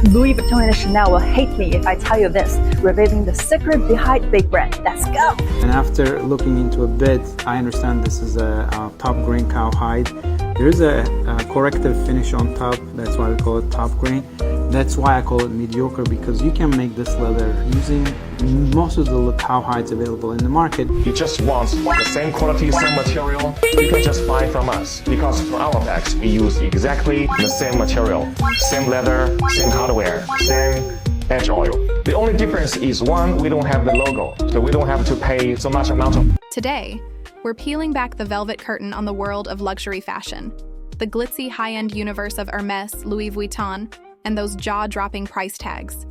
Louis Vuitton and Chanel will hate me if I tell you this, revealing the secret behind big brand. Let's go! And after looking into a bit, I understand this is a top grain cowhide. There is a corrective finish on top, that's why we call it top grain. That's why I call it mediocre, because you can make this leather using most of the cowhides available in the market. You just want the same quality, same material, you can just buy from us. Because for our bags, we use exactly the same material, same leather, same hardware, same edge oil. The only difference is one, we don't have the logo, so we don't have to pay so much amount of. Today, we're peeling back the velvet curtain on the world of luxury fashion. The glitzy high-end universe of Hermès, Louis Vuitton, and those jaw-dropping price tags.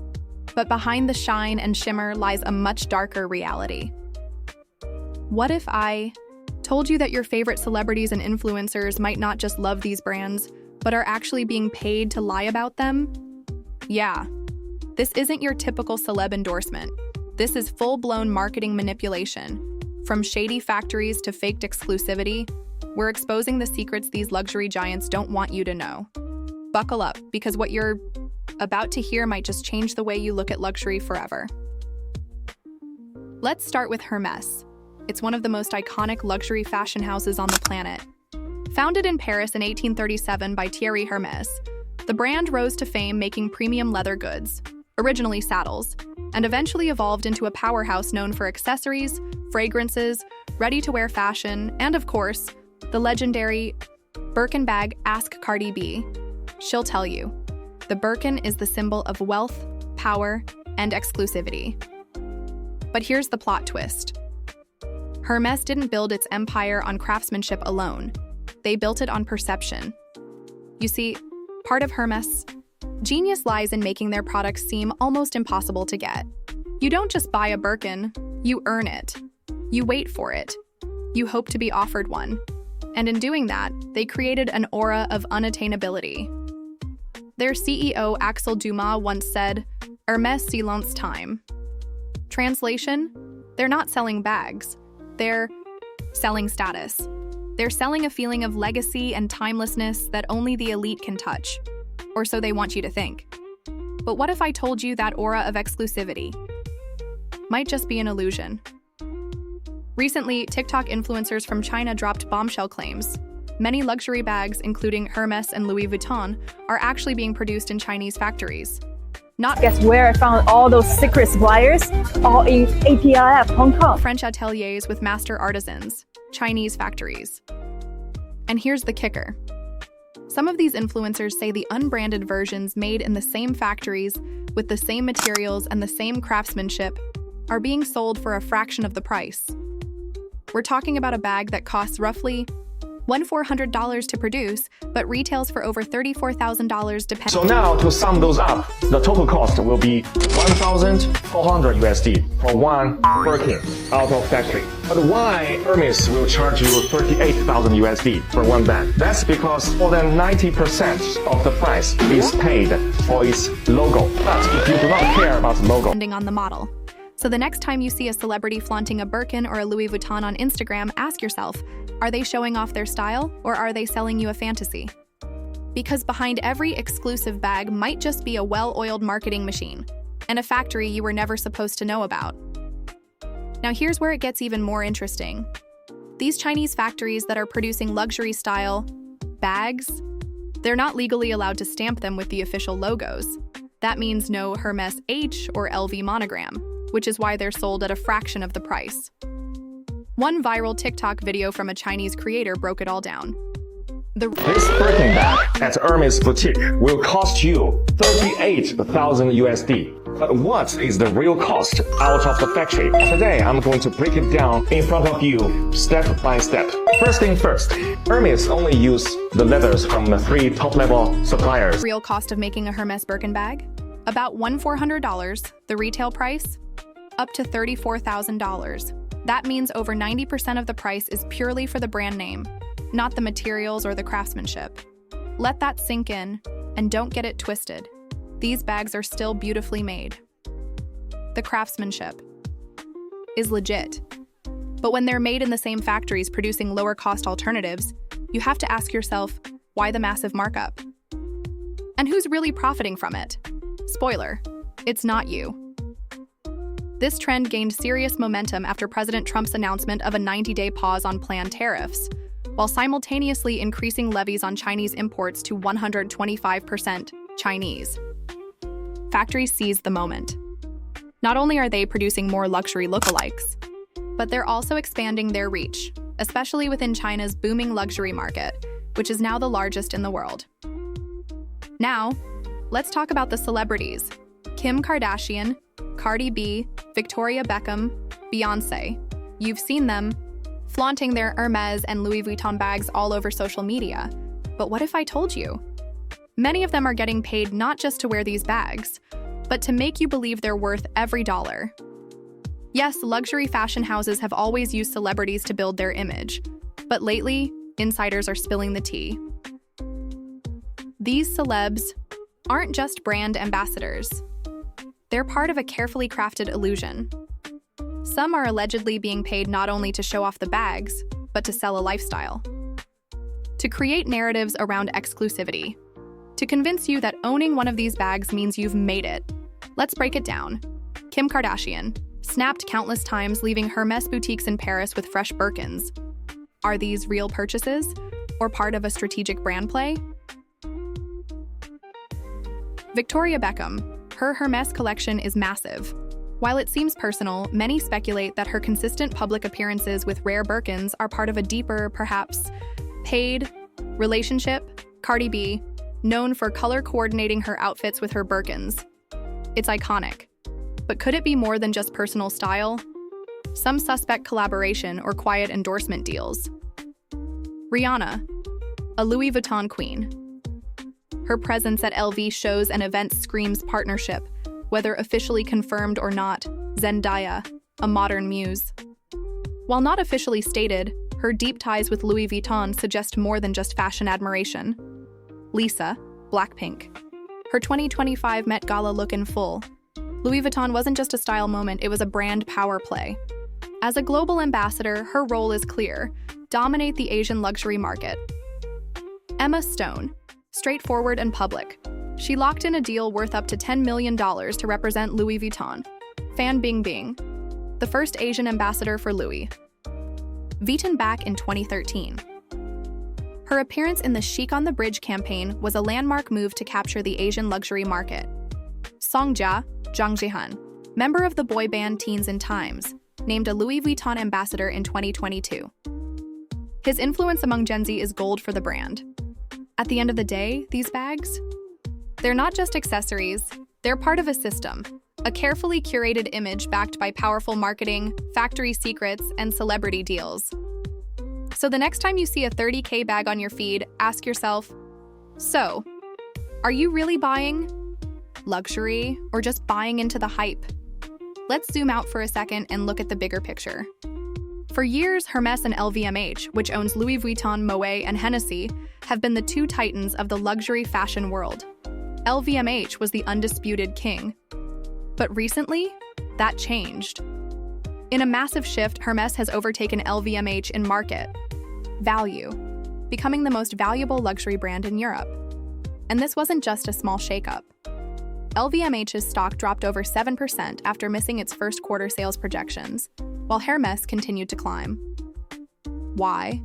But behind the shine and shimmer lies a much darker reality. What if I told you that your favorite celebrities and influencers might not just love these brands, but are actually being paid to lie about them? Yeah, this isn't your typical celeb endorsement. This is full-blown marketing manipulation. From shady factories to faked exclusivity, we're exposing the secrets these luxury giants don't want you to know. Buckle up, because what you're about to hear might just change the way you look at luxury forever. Let's start with Hermès. It's one of the most iconic luxury fashion houses on the planet. Founded in Paris in 1837 by Thierry Hermès, the brand rose to fame making premium leather goods, originally saddles, and eventually evolved into a powerhouse known for accessories, fragrances, ready-to-wear fashion, and of course, the legendary Birkin bag. Ask Cardi B. She'll tell you. The Birkin is the symbol of wealth, power, and exclusivity. But here's the plot twist. Hermès didn't build its empire on craftsmanship alone. They built it on perception. You see, part of Hermès' genius lies in making their products seem almost impossible to get. You don't just buy a Birkin, you earn it. You wait for it. You hope to be offered one. And in doing that, they created an aura of unattainability. Their CEO, Axel Dumas, once said, Hermès silence time. Translation, they're not selling bags. They're selling status. They're selling a feeling of legacy and timelessness that only the elite can touch. Or so they want you to think. But what if I told you that aura of exclusivity might just be an illusion? Recently, TikTok influencers from China dropped bombshell claims. Many luxury bags, including Hermès and Louis Vuitton, are actually being produced in Chinese factories. Not Guess where I found all those secret suppliers? All in APIF, Hong Kong. French ateliers with master artisans, Chinese factories. And here's the kicker. Some of these influencers say the unbranded versions made in the same factories, with the same materials and the same craftsmanship, are being sold for a fraction of the price. We're talking about a bag that costs roughly $1,400 to produce, but retails for over $34,000 depending. So now to sum those up, the total cost will be 1,400 USD for one Birkin out of factory. But why Hermes will charge you 38,000 USD for one bag? That's because more than 90% of the price is paid for its logo. But if you do not care about the logo, depending on the model. So the next time you see a celebrity flaunting a Birkin or a Louis Vuitton on Instagram, ask yourself, are they showing off their style or are they selling you a fantasy? Because behind every exclusive bag might just be a well-oiled marketing machine and a factory you were never supposed to know about. Now here's where it gets even more interesting. These Chinese factories that are producing luxury style bags, they're not legally allowed to stamp them with the official logos. That means no Hermès H or LV monogram, which is why they're sold at a fraction of the price. One viral TikTok video from a Chinese creator broke it all down. this Birkin bag at Hermes boutique will cost you 38,000 USD. But what is the real cost out of the factory? Today, I'm going to break it down in front of you, step by step. First thing first, Hermes only use the leathers from the 3 top-level suppliers. Real cost of making a Hermès Birkin bag? About $1,400, the retail price? Up to $34,000. That means over 90% of the price is purely for the brand name, not the materials or the craftsmanship. Let that sink in, and don't get it twisted. These bags are still beautifully made. The craftsmanship is legit. But when they're made in the same factories producing lower-cost alternatives, you have to ask yourself, why the massive markup? And who's really profiting from it? Spoiler, it's not you. This trend gained serious momentum after President Trump's announcement of a 90-day pause on planned tariffs, while simultaneously increasing levies on Chinese imports to 125% Chinese. Factories seized the moment. Not only are they producing more luxury lookalikes, but they're also expanding their reach, especially within China's booming luxury market, which is now the largest in the world. Now, let's talk about the celebrities. Kim Kardashian, Cardi B, Victoria Beckham, Beyoncé. You've seen them flaunting their Hermes and Louis Vuitton bags all over social media. But what if I told you? Many of them are getting paid not just to wear these bags, but to make you believe they're worth every dollar. Yes, luxury fashion houses have always used celebrities to build their image, but lately, insiders are spilling the tea. These celebs aren't just brand ambassadors. They're part of a carefully crafted illusion. Some are allegedly being paid not only to show off the bags, but to sell a lifestyle. To create narratives around exclusivity. To convince you that owning one of these bags means you've made it. Let's break it down. Kim Kardashian snapped countless times, leaving Hermès boutiques in Paris with fresh Birkins. Are these real purchases, or part of a strategic brand play? Victoria Beckham. Her Hermès collection is massive. While it seems personal, many speculate that her consistent public appearances with rare Birkins are part of a deeper, perhaps paid relationship. Cardi B, known for color coordinating her outfits with her Birkins. It's iconic. But could it be more than just personal style? Some suspect collaboration or quiet endorsement deals. Rihanna, a Louis Vuitton queen. Her presence at LV shows and events screams partnership, whether officially confirmed or not. Zendaya, a modern muse. While not officially stated, her deep ties with Louis Vuitton suggest more than just fashion admiration. Lisa, Blackpink. Her 2025 Met Gala look in full. Louis Vuitton wasn't just a style moment, it was a brand power play. As a global ambassador, her role is clear: dominate the Asian luxury market. Emma Stone, straightforward and public. She locked in a deal worth up to $10 million to represent Louis Vuitton. Fan Bingbing, the first Asian ambassador for Louis Vuitton back in 2013. Her appearance in the Chic on the Bridge campaign was a landmark move to capture the Asian luxury market. Songjia, Zhang Jihan, member of the boy band Teens in Times, named a Louis Vuitton ambassador in 2022. His influence among Gen Z is gold for the brand. At the end of the day, these bags? They're not just accessories, they're part of a system, a carefully curated image backed by powerful marketing, factory secrets, and celebrity deals. So the next time you see a $30K bag on your feed, ask yourself, so, are you really buying luxury or just buying into the hype? Let's zoom out for a second and look at the bigger picture. For years, Hermès and LVMH, which owns Louis Vuitton, Moet, and Hennessy, have been the two titans of the luxury fashion world. LVMH was the undisputed king. But recently, that changed. In a massive shift, Hermès has overtaken LVMH in market value, becoming the most valuable luxury brand in Europe. And this wasn't just a small shakeup. LVMH's stock dropped over 7% after missing its first quarter sales projections, while Hermès continued to climb. Why?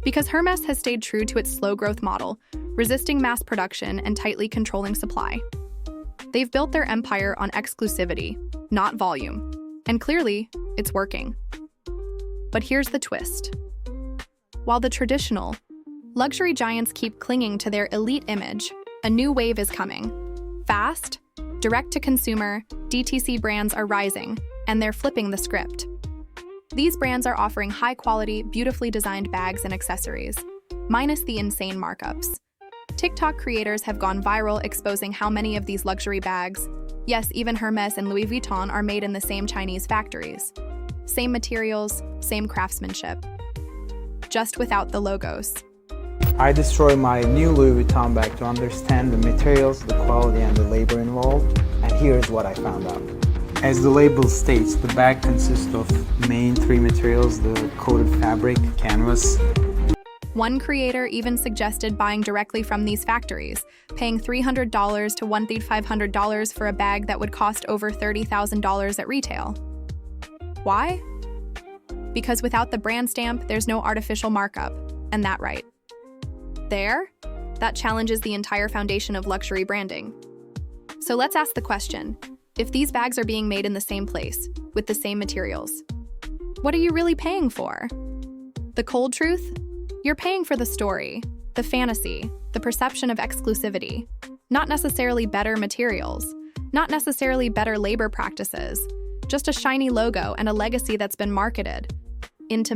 Because Hermès has stayed true to its slow growth model, resisting mass production and tightly controlling supply. They've built their empire on exclusivity, not volume, and clearly, it's working. But here's the twist. While the traditional luxury giants keep clinging to their elite image, a new wave is coming. Fast, direct-to-consumer, DTC brands are rising, and they're flipping the script. These brands are offering high-quality, beautifully designed bags and accessories, minus the insane markups. TikTok creators have gone viral exposing how many of these luxury bags, yes, even Hermès and Louis Vuitton, are made in the same Chinese factories. Same materials, same craftsmanship. Just without the logos. I destroyed my new Louis Vuitton bag to understand the materials, the quality, and the labor involved, and here's what I found out. As the label states, the bag consists of main three materials: the coated fabric, canvas, One creator even suggested buying directly from these factories, paying $300 to $1,500 for a bag that would cost over $30,000 at retail. Why? Because without the brand stamp, there's no artificial markup, and that right. There, that challenges the entire foundation of luxury branding. So let's ask the question, if these bags are being made in the same place, with the same materials, what are you really paying for? The cold truth? You're paying for the story, the fantasy, the perception of exclusivity, not necessarily better materials, not necessarily better labor practices, just a shiny logo and a legacy that's been marketed into